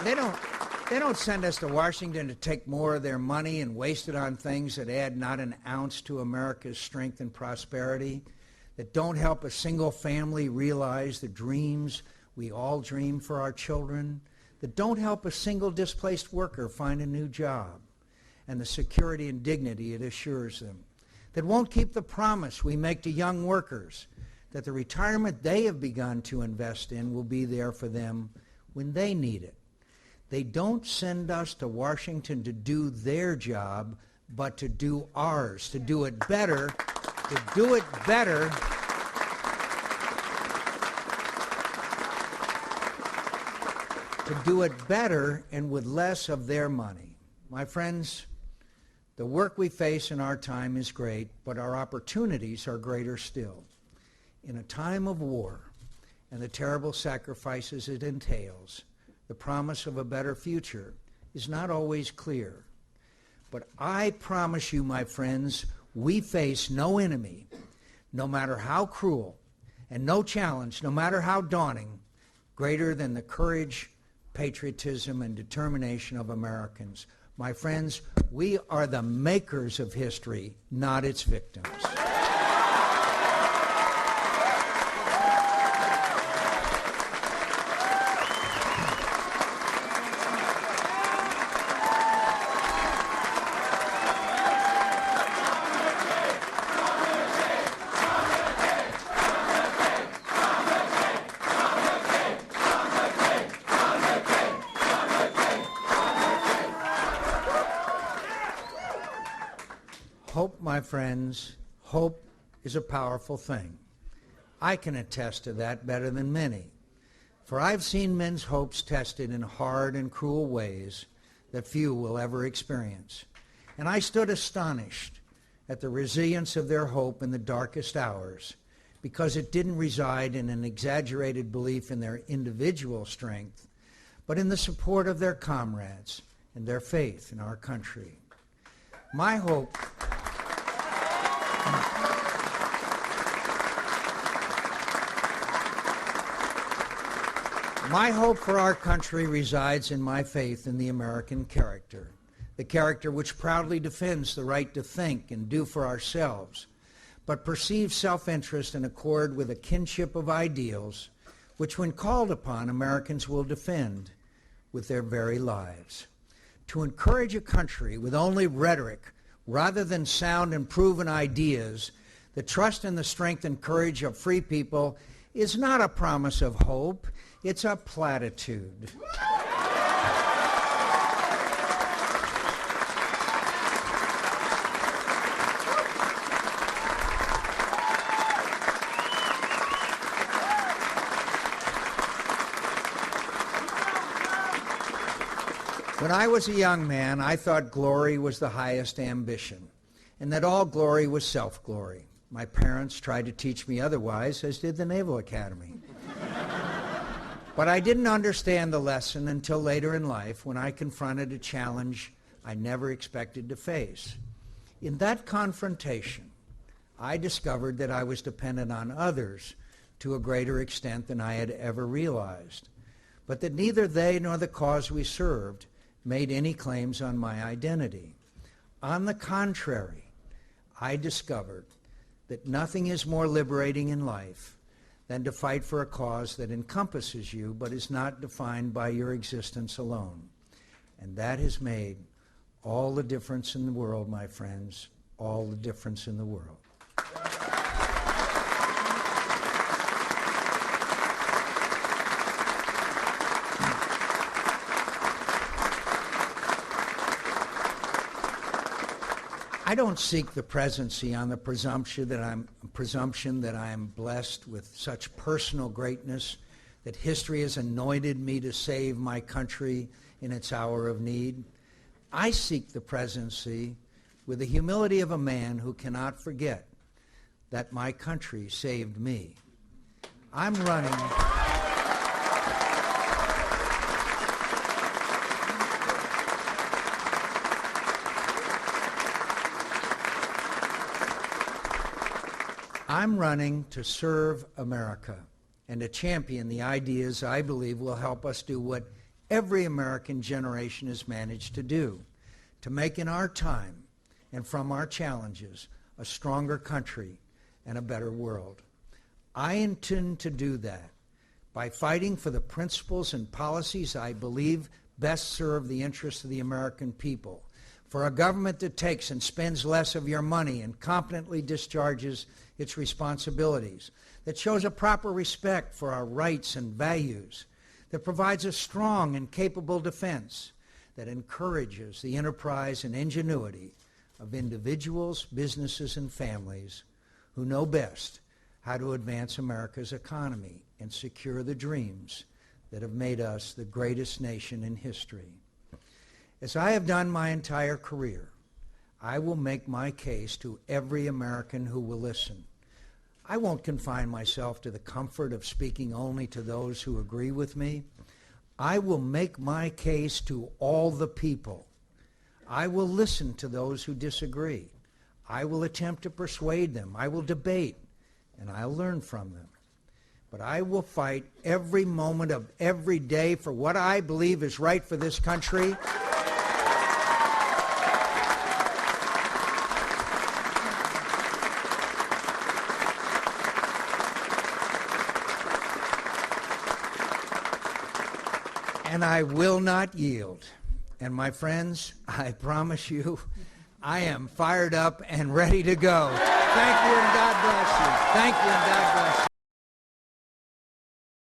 They don't, they don't send us to Washington to take more of their money and waste it on things that add not an ounce to America's strength and prosperity, that don't help a single family realize the dreams we all dream for our children, that don't help a single displaced worker find a new job and the security and dignity it assures them, that won't keep the promise we make to young workers that the retirement they have begun to invest in will be there for them when they need it. They don't send us to Washington to do their job, but to do ours, to do it better, to do it better, to do it better and with less of their money. My friends, the work we face in our time is great, but our opportunities are greater still. In a time of war and the terrible sacrifices it entails, the promise of a better future is not always clear. But I promise you, my friends, we face no enemy, no matter how cruel, and no challenge, no matter how daunting, greater than the courage, patriotism, and determination of Americans. My friends, we are the makers of history, not its victims. Hope, my friends, hope is a powerful thing. I can attest to that better than many, for I've seen men's hopes tested in hard and cruel ways that few will ever experience. And I stood astonished at the resilience of their hope in the darkest hours, because it didn't reside in an exaggerated belief in their individual strength, but in the support of their comrades and their faith in our country. My hope for our country resides in my faith in the American character, the character which proudly defends the right to think and do for ourselves, but perceives self-interest in accord with a kinship of ideals which, when called upon, Americans will defend with their very lives. To encourage a country with only rhetoric rather than sound and proven ideas, the trust in the strength and courage of free people is not a promise of hope, it's a platitude. When I was a young man, I thought glory was the highest ambition, and that all glory was self-glory. My parents tried to teach me otherwise, as did the Naval Academy. But I didn't understand the lesson until later in life, when I confronted a challenge I never expected to face. In that confrontation, I discovered that I was dependent on others to a greater extent than I had ever realized, but that neither they nor the cause we served made any claims on my identity. On the contrary, I discovered that nothing is more liberating in life than to fight for a cause that encompasses you but is not defined by your existence alone. And that has made all the difference in the world, my friends, all the difference in the world. I don't seek the presidency on the presumption that I am blessed with such personal greatness that history has anointed me to save my country in its hour of need. I seek the presidency with the humility of a man who cannot forget that my country saved me. I'm running to serve America and to champion the ideas I believe will help us do what every American generation has managed to do, to make in our time and from our challenges a stronger country and a better world. I intend to do that by fighting for the principles and policies I believe best serve the interests of the American people, for a government that takes and spends less of your money and competently discharges its responsibilities, that shows a proper respect for our rights and values, that provides a strong and capable defense, that encourages the enterprise and ingenuity of individuals, businesses, and families who know best how to advance America's economy and secure the dreams that have made us the greatest nation in history. As I have done my entire career, I will make my case to every American who will listen. I won't confine myself to the comfort of speaking only to those who agree with me. I will make my case to all the people. I will listen to those who disagree. I will attempt to persuade them. I will debate, and I'll learn from them. But I will fight every moment of every day for what I believe is right for this country. And I will not yield. And my friends, I promise you, I am fired up and ready to go. Thank you and God bless you. Thank you and God bless you.